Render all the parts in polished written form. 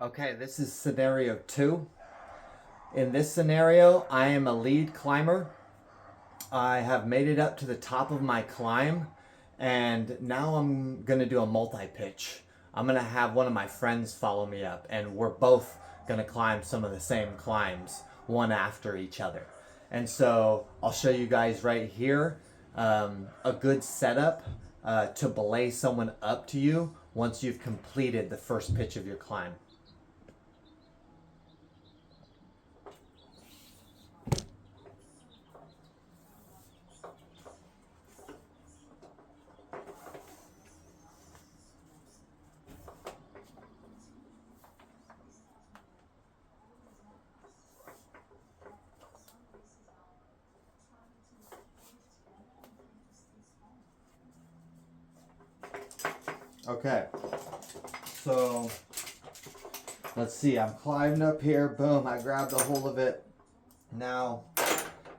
Okay, this is scenario 2. In this scenario, I am a lead climber. I have made it up to the top of my climb, and now I'm gonna do a multi-pitch. I'm gonna have one of my friends follow me up, and we're both gonna climb some of the same climbs, one after each other. And so I'll show you guys right here a good setup to belay someone up to you once you've completed the first pitch of your climb. Okay, so let's see, I'm climbing up here, boom, I grabbed a hold of it. Now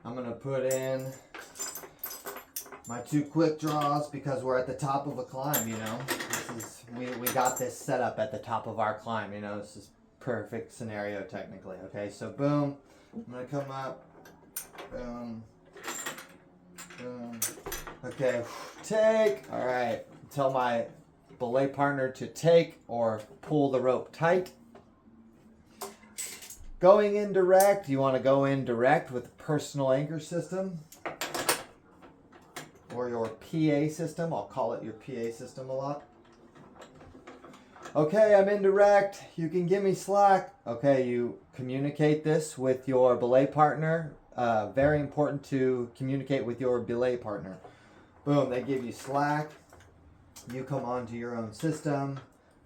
I'm gonna put in my 2 quick draws because we're at the top of a climb, you know. We got this set up at the top of our climb, you know. This is perfect scenario technically. Okay, so boom, I'm gonna come up, boom, boom. Okay, take. All right, tell my belay partner to take or pull the rope tight. Going in direct, you want to go in direct with the personal anchor system or your PA system. I'll call it your PA system a lot. Okay, I'm in direct. You can give me slack. Okay, you communicate this with your belay partner. Very important to communicate with your belay partner. Boom, they give you slack. You come onto your own system.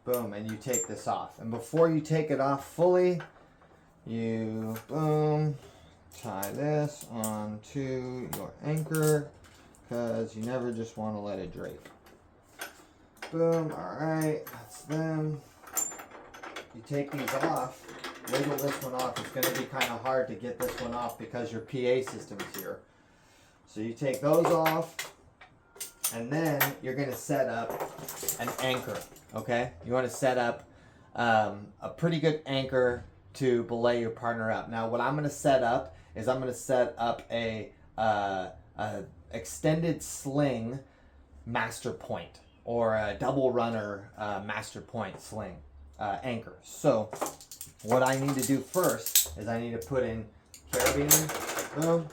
Boom, and you take this off. And before you take it off fully, you, boom, tie this onto your anchor because you never just want to let it drape. Boom, alright, that's them. You take these off, wiggle this one off. It's going to be kind of hard to get this one off because your PA system is here. So you take those off, and then you're going to set up an anchor, okay? You want to set up a pretty good anchor to belay your partner up. Now, what I'm going to set up is I'm going to set up a extended sling master point or a double runner master point sling anchor. So what I need to do first is I need to put in carabiner, boom,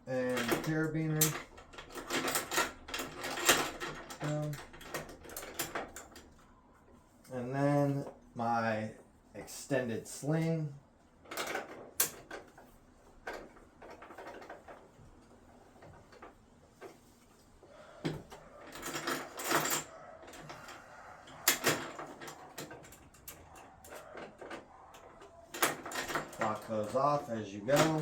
and carabiner, boom, and then my extended sling. Lock those off as you go.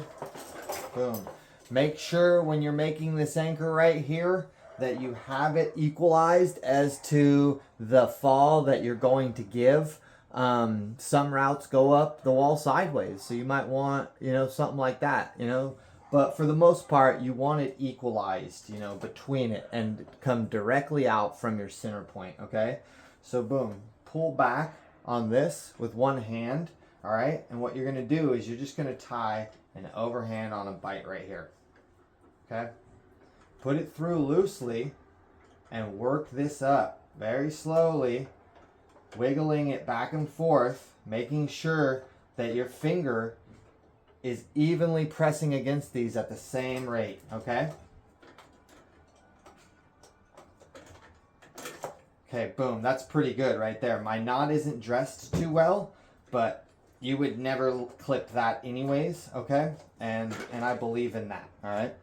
Boom. Make sure when you're making this anchor right here that you have it equalized as to the fall that you're going to give. Some routes go up the wall sideways, so you might want, you know, something like that, you know. But for the most part, you want it equalized, you know, between it and come directly out from your center point, okay? So boom, pull back on this with one hand, all right? And what you're going to do is you're just going to tie an overhand on a bite right here, okay? Put it through loosely and work this up very slowly, wiggling it back and forth, making sure that your finger is evenly pressing against these at the same rate, okay? Okay, boom, that's pretty good right there. My knot isn't dressed too well, but you would never clip that anyways, okay? And I believe in that, all right?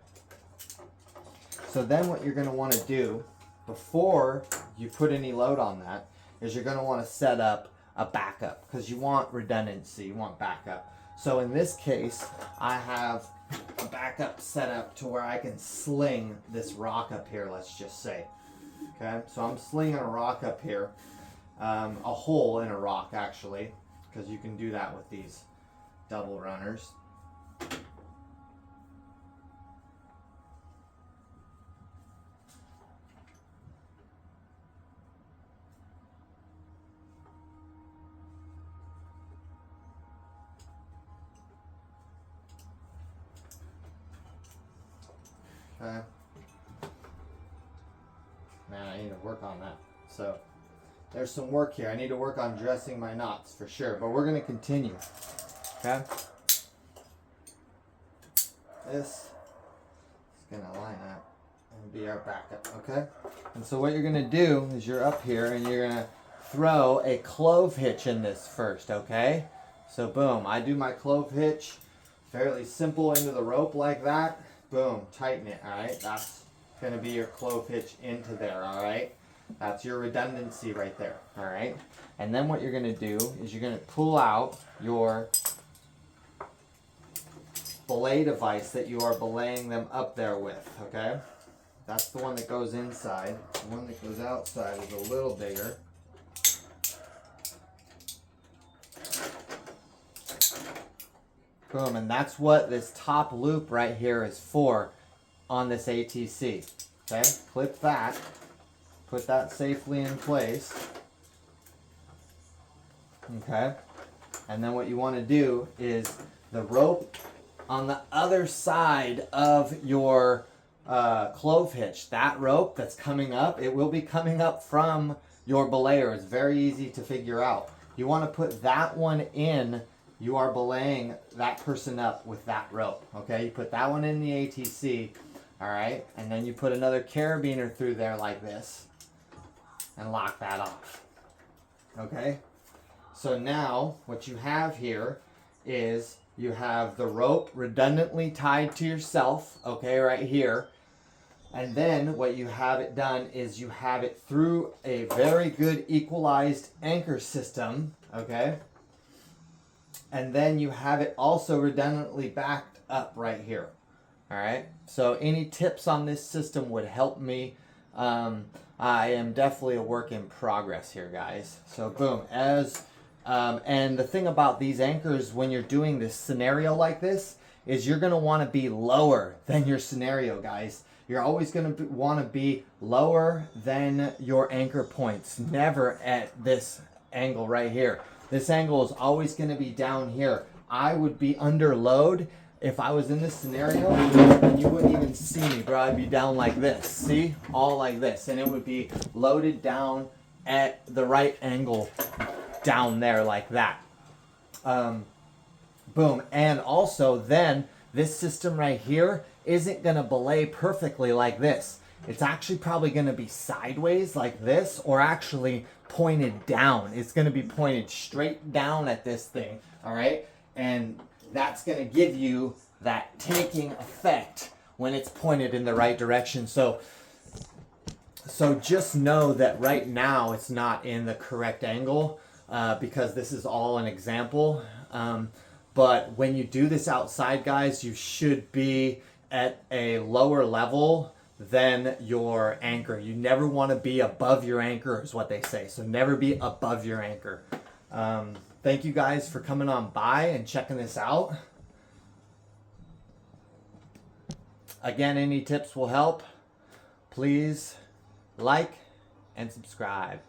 So then what you're gonna wanna do before you put any load on that is you're gonna wanna set up a backup because you want redundancy, you want backup. So in this case, I have a backup set up to where I can sling this rock up here, let's just say. Okay, so I'm slinging a rock up here, a hole in a rock actually, because you can do that with these double runners. Okay. Man, I need to work on that. So there's some work here. I need to work on dressing my knots for sure, but we're going to continue. Okay. This is going to line up and be our backup. Okay. And so what you're going to do is you're up here and you're going to throw a clove hitch in this first. Okay. So boom, I do my clove hitch fairly simple into the rope like that. Boom, tighten it. All right. That's going to be your clove hitch into there. All right. That's your redundancy right there. All right. And then what you're going to do is you're going to pull out your belay device that you are belaying them up there with. Okay. That's the one that goes inside. The one that goes outside is a little bigger. Boom, and that's what this top loop right here is for on this ATC. Okay, clip that, put that safely in place. Okay, and then what you want to do is the rope on the other side of your clove hitch, that rope that's coming up, it will be coming up from your belayer. It's very easy to figure out. You want to put that one in. You are belaying that person up with that rope, okay? You put that one in the ATC, all right? And then you put another carabiner through there like this and lock that off, okay? So now what you have here is you have the rope redundantly tied to yourself, okay, right here. And then what you have it done is you have it through a very good equalized anchor system, okay? And then you have it also redundantly backed up right here. All right. So any tips on this system would help me. I am definitely a work in progress here, guys. So boom. And the thing about these anchors when you're doing this scenario like this is you're going to want to be lower than your scenario, guys. You're always going to want to be lower than your anchor points. Never at this angle right here. This angle is always going to be down here. I would be under load if I was in this scenario, and you wouldn't even see me, bro. I'd be down like this. See? All like this. And it would be loaded down at the right angle down there like that. Boom. And also then this system right here isn't going to belay perfectly like this. It's actually probably going to be sideways like this, or actually pointed down. It's going to be pointed straight down at this thing, all right? And that's going to give you that taking effect when it's pointed in the right direction. So just know that right now it's not in the correct angle because this is all an example. But when you do this outside, guys, you should be at a lower level than your anchor. You never want to be above your anchor is what they say. So never be above your anchor. Thank you guys for coming on by and checking this out. Again, any tips will help. Please like and subscribe.